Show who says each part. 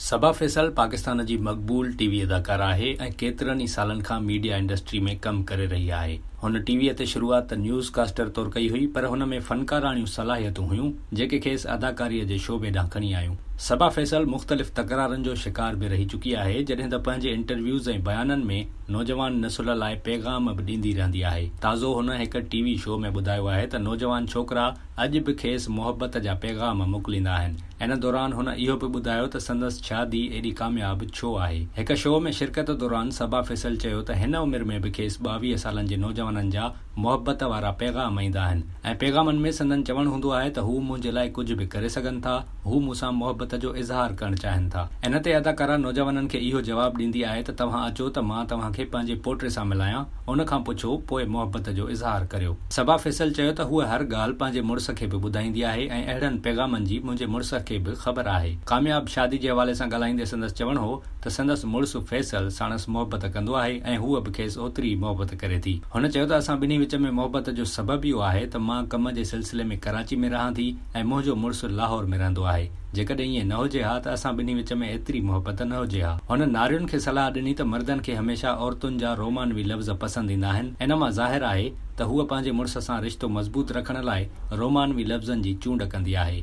Speaker 1: सबा फैसल पाकिस्तान जी मक़बूल TV अदाकारा आहे ऐं केतिरनि ई सालनि खां मीडिया इंडस्ट्री में कमु करे रही आहे। हुन टीवीअ ते शुरूआत न्यूज़ कास्टर तौरु कई हुई, पर हुन में फ़नकाराणियूं सलाहियतूं हुयूं जेके खेसि अदाकारीअ जे शोबे ॾांहुं खणी आयूं। सबा फैसल मुख़्तलिफ़ तकरारनि जो शिकार बि रही चुकी आहे, जॾहिं त पंहिंजे इंटरव्यूज़ ऐं बयाननि में नौजवान नसुल लाइ पैगाम बि ॾींदी रहंदी आहे। ताज़ो हुन हिकु टीवी शो में ॿुधायो आहे त नौजवान छोकिरा अॼु बि खेसि मुहबत जा पैगाम मोकिलींदा आहिनि। इन दौरान हुन इहो बि ॿुधायो त संदसि शादी एॾी कामयाबु छो आहे। हिकु शो में शिरकत दौरान सबा फैसल चयो त हिन उमिरि में बि खेसि 22 सालनि जे नौजवाननि जा मुहबत वारा पैगाम ईंदा आहिनि ऐं पैगामनि में संदन चवणु हूंदो आहे त हू मुंहिंजे लाइ कुझु बि करे सघनि था, हू मूंसां मुहबत जो इज़हार करणु चाहिनि था। इन ते अदाकारा नौजवाननि खे इहो जवाबु ॾींदी आहे त तव्हां अचो त मां तव्हांखे पंहिंजे पोटे सां मिलायां, उन खां पुछो पोइ मुहबत जो इज़हार करियो। सबा फैसल चयो त हूअ हर ॻाल्हि पंहिंजे मुड़ुस खे बि ॿुधाईंदी आहे ऐं अहिड़नि पैगामनि जी मुंहिंजे मुड़ुस खे बि ख़बर आहे। कामयाब शादी जे हवाले सां ॻाल्हाईंदे संदसि चवणु हो त संदसि मुड़ुस फैसल साणसि मुहबत कंदो आहे ऐं हूअ बि खेसि ओतिरी मुहबत करे थी। हुन चयो त असां ॿिन्ही विच में मुहबत जो सबबु इहो आहे त मां कम जे सिलसिले में कराची में रहां थी ऐं मुंहिंजो मुड़ुसु लाहौर में रहंदो आहे। जेकॾहिं ईअं न हुजे हा त असां ॿिन्ही विच में एतिरी मुहबत न हुजे हा। हुन नारियुनि खे सलाह ॾिनी त मर्दनि खे हमेशा औरतुनि जा रोमानवी लफ़्ज़ पसंदि ईंदा आहिनि। इन मां ज़ाहिर आहे त हूअ पंहिंजे मुड़ुस सां रिश्तो मज़बूत रखण लाइ रोमानवी लफ़्ज़नि जी चूंड कंदी आहे।